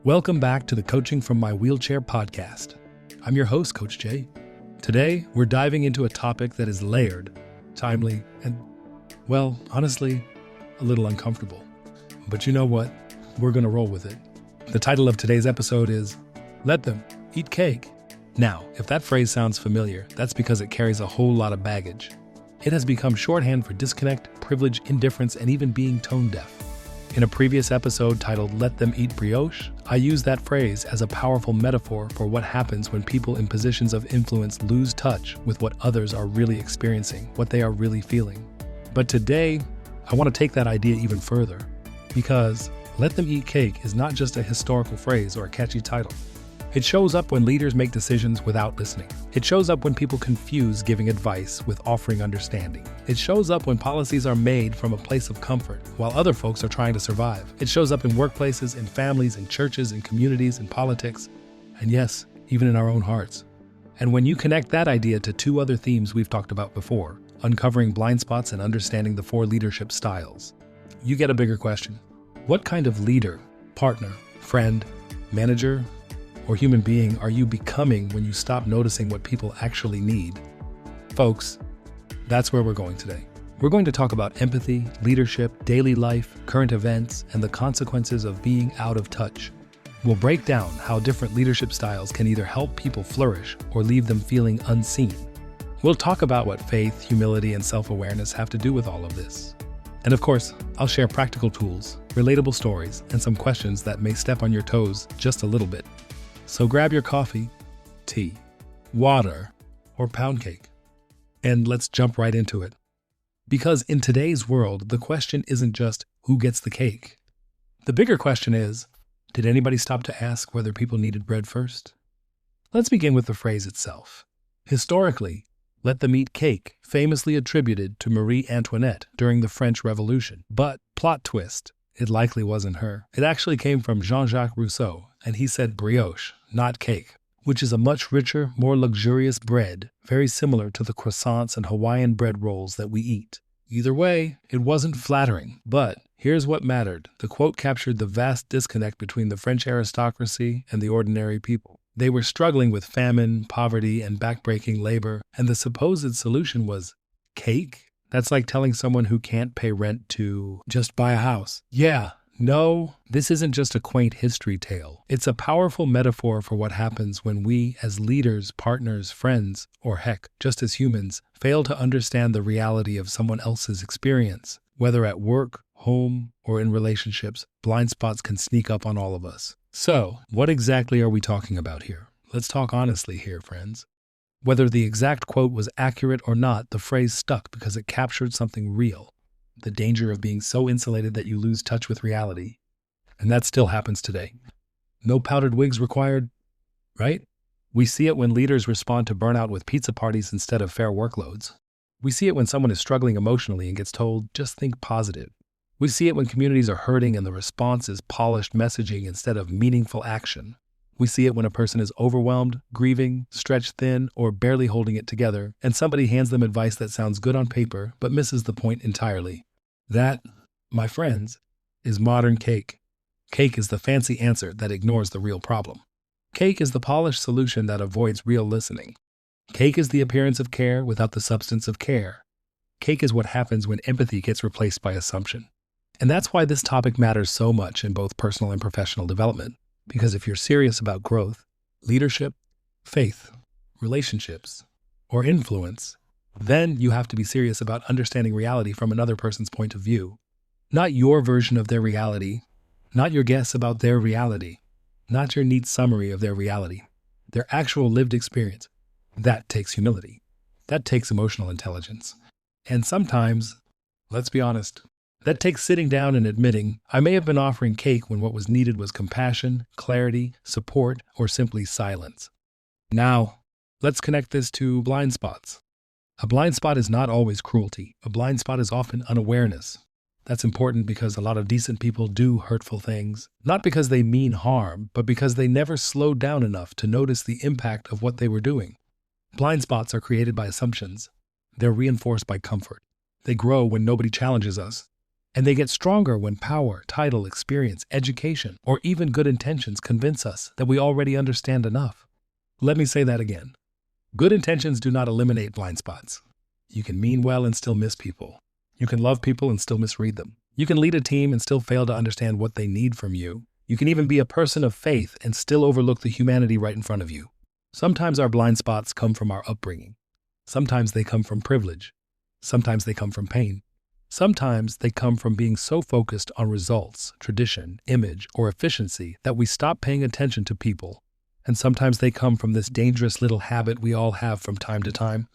Welcome back to the Coaching from My Wheelchair podcast. I'm your host, Coach Jay. Today, we're diving into a topic that is layered, timely, and, well, honestly, a little uncomfortable. But you know what? We're going to roll with it. The title of today's episode is, Let Them Eat Cake. Now, if that phrase sounds familiar, that's because it carries a whole lot of baggage. It has become shorthand for disconnect, privilege, indifference, and even being tone deaf. In a previous episode titled Let Them Eat Brioche, I used that phrase as a powerful metaphor for what happens when people in positions of influence lose touch with what others are really experiencing, what they are really feeling. But today, I want to take that idea even further, because Let Them Eat Cake is not just a historical phrase or a catchy title. It shows up when leaders make decisions without listening. It shows up when people confuse giving advice with offering understanding. It shows up when policies are made from a place of comfort while other folks are trying to survive. It shows up in workplaces, in families, in churches, in communities, in politics, and yes, even in our own hearts. And when you connect that idea to two other themes we've talked about before, uncovering blind spots and understanding the four leadership styles, you get a bigger question. What kind of leader, partner, friend, manager, or human being are you becoming when you stop noticing what people actually need? Folks, that's where we're going today. We're going to talk about empathy, leadership, daily life, current events, and the consequences of being out of touch. We'll break down how different leadership styles can either help people flourish or leave them feeling unseen. We'll talk about what faith, humility, and self-awareness have to do with all of this. And of course, I'll share practical tools, relatable stories, and some questions that may step on your toes just a little bit. So grab your coffee, tea, water, or pound cake, and let's jump right into it. Because in today's world, the question isn't just who gets the cake. The bigger question is, did anybody stop to ask whether people needed bread first? Let's begin with the phrase itself. Historically, let them eat cake, famously attributed to Marie Antoinette during the French Revolution. But, plot twist, it likely wasn't her. It actually came from Jean-Jacques Rousseau, and he said brioche, not cake, which is a much richer, more luxurious bread, very similar to the croissants and Hawaiian bread rolls that we eat. Either way, it wasn't flattering, but here's what mattered. The quote captured the vast disconnect between the French aristocracy and the ordinary people. They were struggling with famine, poverty, and backbreaking labor, and the supposed solution was cake? That's like telling someone who can't pay rent to just buy a house. Yeah. No, this isn't just a quaint history tale. It's a powerful metaphor for what happens when we, as leaders, partners, friends, or heck, just as humans, fail to understand the reality of someone else's experience. Whether at work, home, or in relationships, blind spots can sneak up on all of us. So, what exactly are we talking about here? Let's talk honestly here, friends. Whether the exact quote was accurate or not, the phrase stuck because it captured something real. The danger of being so insulated that you lose touch with reality. And that still happens today. No powdered wigs required, right? We see it when leaders respond to burnout with pizza parties instead of fair workloads. We see it when someone is struggling emotionally and gets told, just think positive. We see it when communities are hurting and the response is polished messaging instead of meaningful action. We see it when a person is overwhelmed, grieving, stretched thin, or barely holding it together, and somebody hands them advice that sounds good on paper but misses the point entirely. That, my friends, is modern cake. Cake is the fancy answer that ignores the real problem. Cake is the polished solution that avoids real listening. Cake is the appearance of care without the substance of care. Cake is what happens when empathy gets replaced by assumption. And that's why this topic matters so much in both personal and professional development. Because if you're serious about growth, leadership, faith, relationships, or influence, then you have to be serious about understanding reality from another person's point of view. Not your version of their reality, not your guess about their reality, not your neat summary of their reality, their actual lived experience. That takes humility. That takes emotional intelligence. And sometimes, let's be honest, that takes sitting down and admitting, I may have been offering cake when what was needed was compassion, clarity, support, or simply silence. Now, let's connect this to blind spots. A blind spot is not always cruelty. A blind spot is often unawareness. That's important because a lot of decent people do hurtful things, not because they mean harm, but because they never slowed down enough to notice the impact of what they were doing. Blind spots are created by assumptions. They're reinforced by comfort. They grow when nobody challenges us. And they get stronger when power, title, experience, education, or even good intentions convince us that we already understand enough. Let me say that again. Good intentions do not eliminate blind spots. You can mean well and still miss people. You can love people and still misread them. You can lead a team and still fail to understand what they need from you. You can even be a person of faith and still overlook the humanity right in front of you. Sometimes our blind spots come from our upbringing. Sometimes they come from privilege. Sometimes they come from pain. Sometimes they come from being so focused on results, tradition, image, or efficiency that we stop paying attention to people. And sometimes they come from this dangerous little habit we all have from time to time,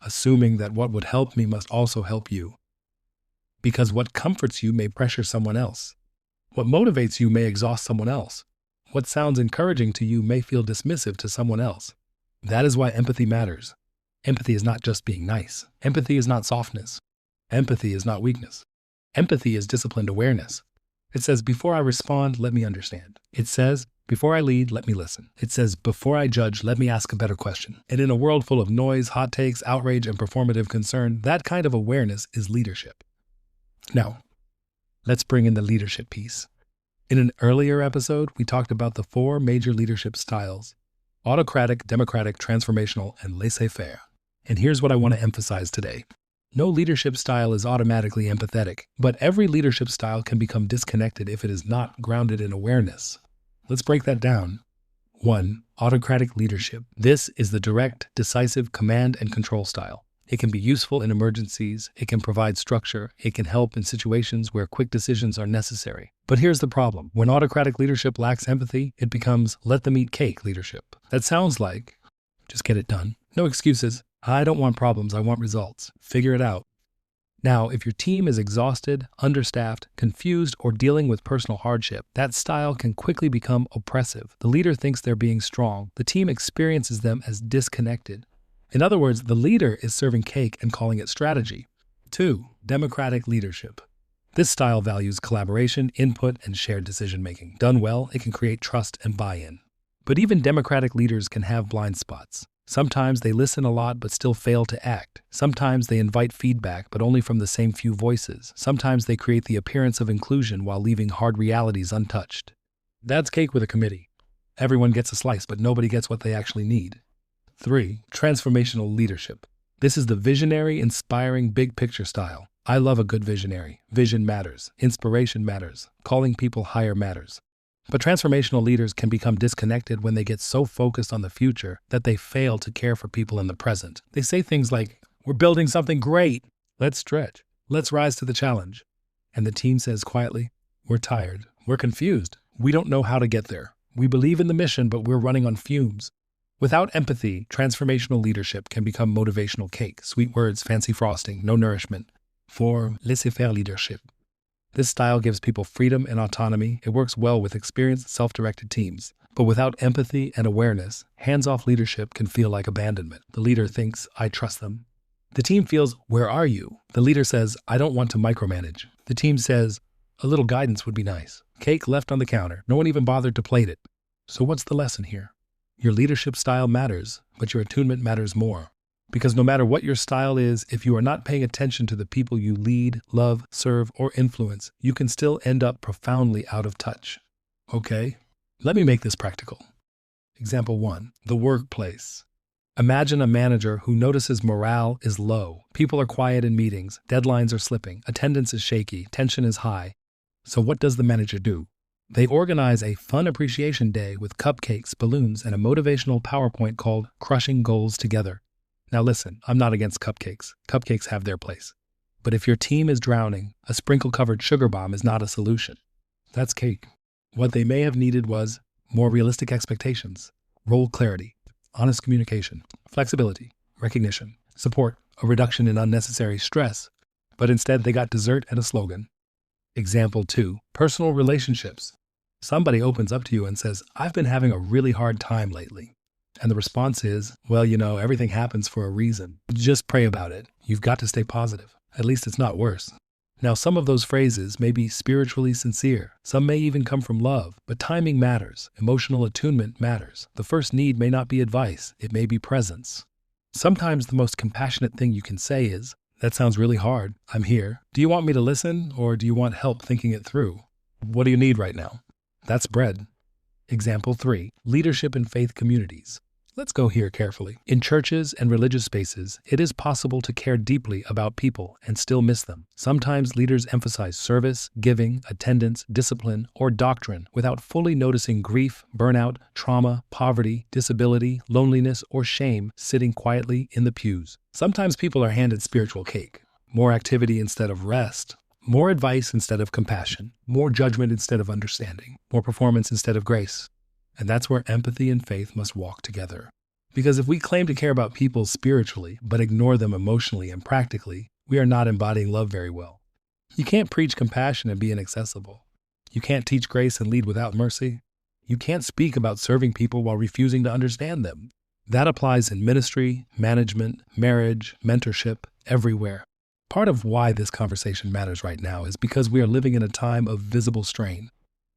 assuming that what would help me must also help you. Because what comforts you may pressure someone else. What motivates you may exhaust someone else. What sounds encouraging to you may feel dismissive to someone else. That is why empathy matters. Empathy is not just being nice. Empathy is not softness. Empathy is not weakness. Empathy is disciplined awareness. It says, before I respond, let me understand. It says, before I lead, let me listen. It says, before I judge, let me ask a better question. And in a world full of noise, hot takes, outrage, and performative concern, that kind of awareness is leadership. Now, let's bring in the leadership piece. In an earlier episode, we talked about the 4 major leadership styles: autocratic, democratic, transformational, and laissez-faire. And here's what I want to emphasize today. No leadership style is automatically empathetic, but every leadership style can become disconnected if it is not grounded in awareness. Let's break that down. 1. Autocratic leadership. This is the direct, decisive command and control style. It can be useful in emergencies, it can provide structure, it can help in situations where quick decisions are necessary. But here's the problem. When autocratic leadership lacks empathy, it becomes let them eat cake leadership. That sounds like, just get it done. No excuses. I don't want problems, I want results. Figure it out. Now, if your team is exhausted, understaffed, confused, or dealing with personal hardship, that style can quickly become oppressive. The leader thinks they're being strong. The team experiences them as disconnected. In other words, the leader is serving cake and calling it strategy. 2. Democratic leadership. This style values collaboration, input, and shared decision-making. Done well, it can create trust and buy-in. But even democratic leaders can have blind spots. Sometimes they listen a lot but still fail to act. Sometimes they invite feedback but only from the same few voices. Sometimes they create the appearance of inclusion while leaving hard realities untouched. That's cake with a committee. Everyone gets a slice but nobody gets what they actually need. 3. Transformational leadership. This is the visionary, inspiring, big picture style. I love a good visionary. Vision matters. Inspiration matters. Calling people higher matters. But transformational leaders can become disconnected when they get so focused on the future that they fail to care for people in the present. They say things like, we're building something great. Let's stretch. Let's rise to the challenge. And the team says quietly, we're tired. We're confused. We don't know how to get there. We believe in the mission, but we're running on fumes. Without empathy, transformational leadership can become motivational cake, sweet words, fancy frosting, no nourishment. 4. Laissez-faire leadership. This style gives people freedom and autonomy. It works well with experienced, self-directed teams. But without empathy and awareness, hands-off leadership can feel like abandonment. The leader thinks, I trust them. The team feels, where are you? The leader says, I don't want to micromanage. The team says, a little guidance would be nice. Cake left on the counter. No one even bothered to plate it. So what's the lesson here? Your leadership style matters, but your attunement matters more. Because no matter what your style is, if you are not paying attention to the people you lead, love, serve, or influence, you can still end up profoundly out of touch. Okay? Let me make this practical. Example 1. The workplace. Imagine a manager who notices morale is low. People are quiet in meetings, deadlines are slipping, attendance is shaky, tension is high. So what does the manager do? They organize a fun appreciation day with cupcakes, balloons, and a motivational PowerPoint called Crushing Goals Together. Now listen, I'm not against cupcakes. Cupcakes have their place. But if your team is drowning, a sprinkle-covered sugar bomb is not a solution. That's cake. What they may have needed was more realistic expectations, role clarity, honest communication, flexibility, recognition, support, a reduction in unnecessary stress. But instead they got dessert and a slogan. Example 2. Personal relationships. Somebody opens up to you and says, I've been having a really hard time lately. And the response is, well, everything happens for a reason. Just pray about it. You've got to stay positive. At least it's not worse. Now, some of those phrases may be spiritually sincere. Some may even come from love. But timing matters. Emotional attunement matters. The first need may not be advice. It may be presence. Sometimes the most compassionate thing you can say is, That sounds really hard. I'm here. Do you want me to listen, or do you want help thinking it through? What do you need right now? That's bread. Example 3. Leadership in faith communities. Let's go here carefully. In churches and religious spaces, it is possible to care deeply about people and still miss them. Sometimes leaders emphasize service, giving, attendance, discipline, or doctrine without fully noticing grief, burnout, trauma, poverty, disability, loneliness, or shame sitting quietly in the pews. Sometimes people are handed spiritual cake. More activity instead of rest. More advice instead of compassion. More judgment instead of understanding. More performance instead of grace. And that's where empathy and faith must walk together. Because if we claim to care about people spiritually, but ignore them emotionally and practically, we are not embodying love very well. You can't preach compassion and be inaccessible. You can't teach grace and lead without mercy. You can't speak about serving people while refusing to understand them. That applies in ministry, management, marriage, mentorship, everywhere. Part of why this conversation matters right now is because we are living in a time of visible strain.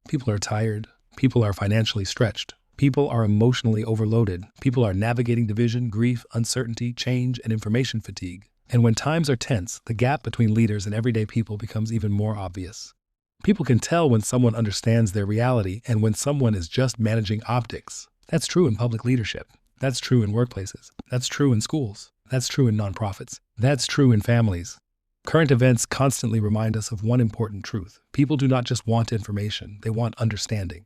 People are tired. People are financially stretched. People are emotionally overloaded. People are navigating division, grief, uncertainty, change, and information fatigue. And when times are tense, the gap between leaders and everyday people becomes even more obvious. People can tell when someone understands their reality and when someone is just managing optics. That's true in public leadership. That's true in workplaces. That's true in schools. That's true in nonprofits. That's true in families. Current events constantly remind us of one important truth. People do not just want information, they want understanding.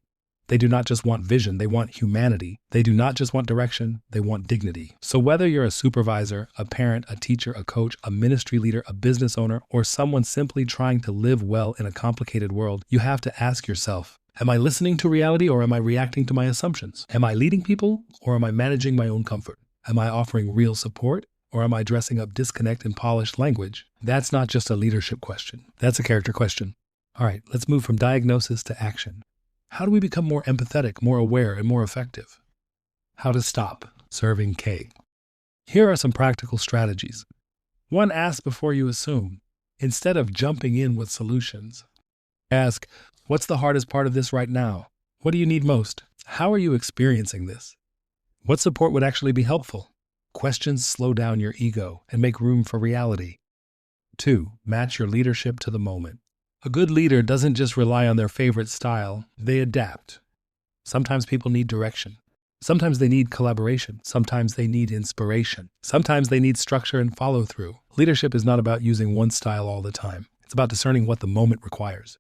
They do not just want vision, they want humanity. They do not just want direction, they want dignity. So whether you're a supervisor, a parent, a teacher, a coach, a ministry leader, a business owner, or someone simply trying to live well in a complicated world, you have to ask yourself, am I listening to reality or am I reacting to my assumptions? Am I leading people or am I managing my own comfort? Am I offering real support or am I dressing up disconnect in polished language? That's not just a leadership question. That's a character question. All right, let's move from diagnosis to action. How do we become more empathetic, more aware, and more effective? How to stop serving cake. Here are some practical strategies. 1. Ask before you assume. Instead of jumping in with solutions, ask, what's the hardest part of this right now? What do you need most? How are you experiencing this? What support would actually be helpful? Questions slow down your ego and make room for reality. 2. Match your leadership to the moment. A good leader doesn't just rely on their favorite style, they adapt. Sometimes people need direction. Sometimes they need collaboration. Sometimes they need inspiration. Sometimes they need structure and follow-through. Leadership is not about using one style all the time. It's about discerning what the moment requires.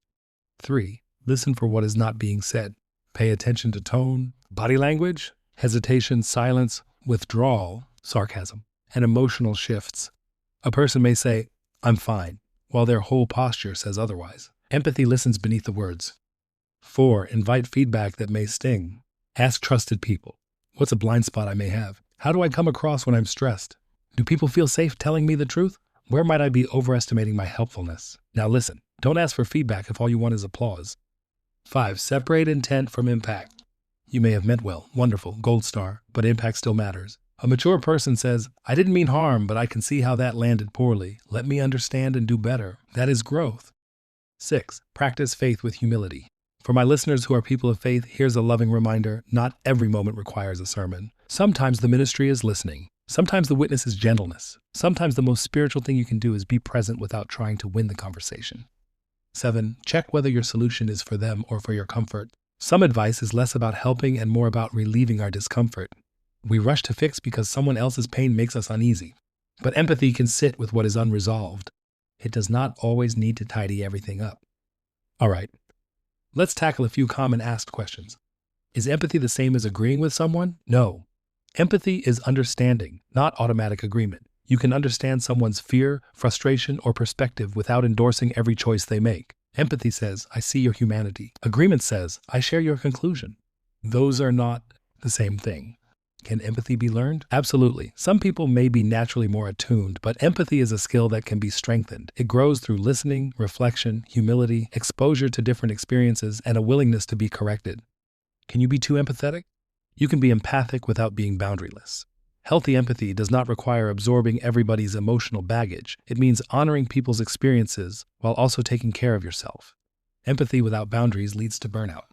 3. Listen for what is not being said. Pay attention to tone, body language, hesitation, silence, withdrawal, sarcasm, and emotional shifts. A person may say, I'm fine, while their whole posture says otherwise. Empathy listens beneath the words. 4. Invite feedback that may sting. Ask trusted people. What's a blind spot I may have? How do I come across when I'm stressed? Do people feel safe telling me the truth? Where might I be overestimating my helpfulness? Now listen, don't ask for feedback if all you want is applause. 5. Separate intent from impact. You may have meant well, wonderful, gold star, but impact still matters. A mature person says, I didn't mean harm, but I can see how that landed poorly. Let me understand and do better. That is growth. 6. Practice faith with humility. For my listeners who are people of faith, here's a loving reminder. Not every moment requires a sermon. Sometimes the ministry is listening. Sometimes the witness is gentleness. Sometimes the most spiritual thing you can do is be present without trying to win the conversation. 7. Check whether your solution is for them or for your comfort. Some advice is less about helping and more about relieving our discomfort. We rush to fix because someone else's pain makes us uneasy. But empathy can sit with what is unresolved. It does not always need to tidy everything up. All right, let's tackle a few common asked questions. Is empathy the same as agreeing with someone? No. Empathy is understanding, not automatic agreement. You can understand someone's fear, frustration, or perspective without endorsing every choice they make. Empathy says, I see your humanity. Agreement says, I share your conclusion. Those are not the same thing. Can empathy be learned? Absolutely. Some people may be naturally more attuned, but empathy is a skill that can be strengthened. It grows through listening, reflection, humility, exposure to different experiences, and a willingness to be corrected. Can you be too empathetic? You can be empathic without being boundaryless. Healthy empathy does not require absorbing everybody's emotional baggage. It means honoring people's experiences while also taking care of yourself. Empathy without boundaries leads to burnout.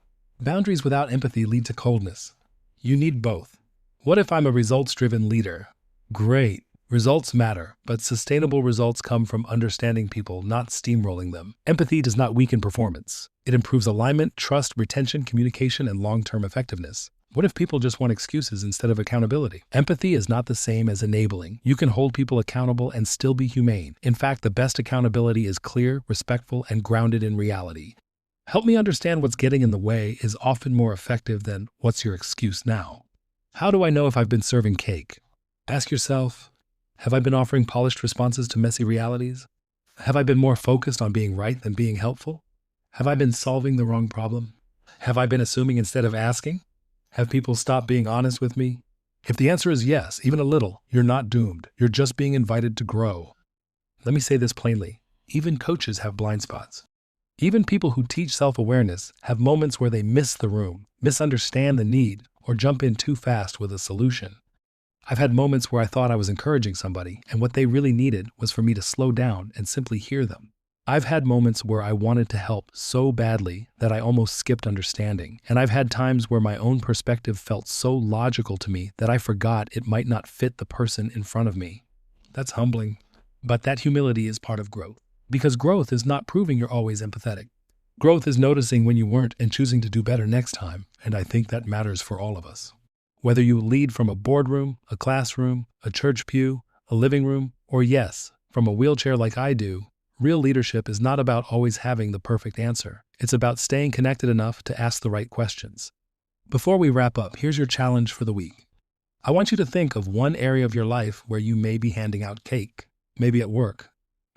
Boundaries without empathy lead to coldness. You need both. What if I'm a results-driven leader? Great. Results matter, but sustainable results come from understanding people, not steamrolling them. Empathy does not weaken performance. It improves alignment, trust, retention, communication, and long-term effectiveness. What if people just want excuses instead of accountability? Empathy is not the same as enabling. You can hold people accountable and still be humane. In fact, the best accountability is clear, respectful, and grounded in reality. Help me understand what's getting in the way is often more effective than what's your excuse now. How do I know if I've been serving cake? Ask yourself, have I been offering polished responses to messy realities? Have I been more focused on being right than being helpful? Have I been solving the wrong problem? Have I been assuming instead of asking? Have people stopped being honest with me? If the answer is yes, even a little, you're not doomed. You're just being invited to grow. Let me say this plainly. Even coaches have blind spots. Even people who teach self-awareness have moments where they miss the room, misunderstand the need, or jump in too fast with a solution. I've had moments where I thought I was encouraging somebody, and what they really needed was for me to slow down and simply hear them. I've had moments where I wanted to help so badly that I almost skipped understanding, and I've had times where my own perspective felt so logical to me that I forgot it might not fit the person in front of me. That's humbling, but that humility is part of growth, because growth is not proving you're always empathetic. Growth is noticing when you weren't and choosing to do better next time, and I think that matters for all of us. Whether you lead from a boardroom, a classroom, a church pew, a living room, or yes, from a wheelchair like I do, real leadership is not about always having the perfect answer. It's about staying connected enough to ask the right questions. Before we wrap up, here's your challenge for the week. I want you to think of one area of your life where you may be handing out cake. Maybe at work,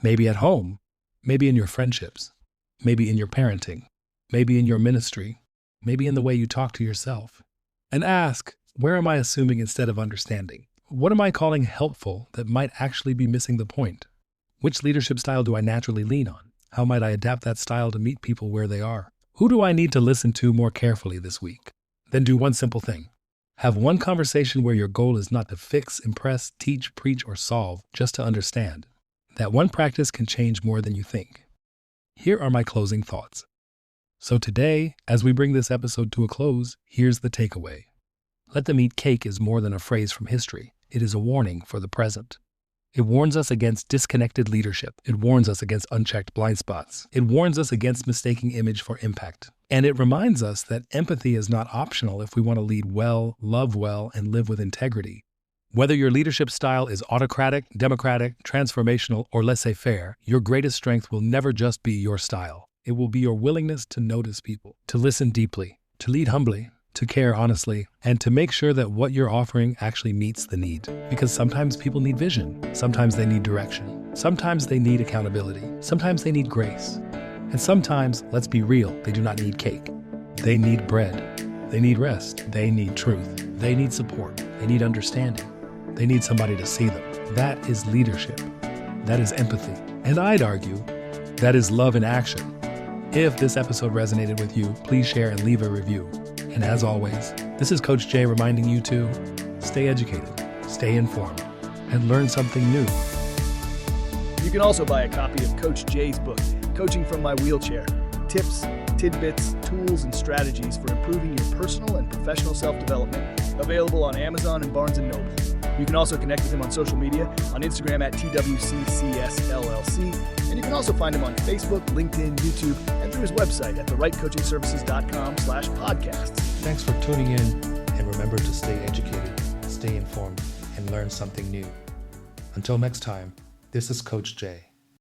maybe at home, maybe in your friendships, maybe in your parenting, maybe in your ministry, maybe in the way you talk to yourself. And ask, where am I assuming instead of understanding? What am I calling helpful that might actually be missing the point? Which leadership style do I naturally lean on? How might I adapt that style to meet people where they are? Who do I need to listen to more carefully this week? Then do one simple thing. Have one conversation where your goal is not to fix, impress, teach, preach, or solve, just to understand. That one practice can change more than you think. Here are my closing thoughts. So today, as we bring this episode to a close, here's the takeaway. Let them eat cake is more than a phrase from history. It is a warning for the present. It warns us against disconnected leadership. It warns us against unchecked blind spots. It warns us against mistaking image for impact. And it reminds us that empathy is not optional if we want to lead well, love well, and live with integrity. Whether your leadership style is autocratic, democratic, transformational, or laissez-faire, your greatest strength will never just be your style. It will be your willingness to notice people, to listen deeply, to lead humbly, to care honestly, and to make sure that what you're offering actually meets the need. Because sometimes people need vision, sometimes they need direction, sometimes they need accountability, sometimes they need grace, and sometimes, let's be real, they do not need cake. They need bread, they need rest, they need truth, they need support, they need understanding, they need somebody to see them. That is leadership. That is empathy. And I'd argue, that is love in action. If this episode resonated with you, please share and leave a review. And as always, this is Coach Jay reminding you to stay educated, stay informed, and learn something new. You can also buy a copy of Coach Jay's book, Coaching from My Wheelchair: Tips, Tidbits, Tools, and Strategies for Improving Your Personal and Professional Self-Development, available on Amazon and Barnes & Noble. You can also connect with him on social media, on Instagram at TWCCSLLC, and you can also find him on Facebook, LinkedIn, YouTube, and through his website at therightcoachingservices.com/podcasts. Thanks for tuning in, and remember to stay educated, stay informed, and learn something new. Until next time, this is Coach Jay.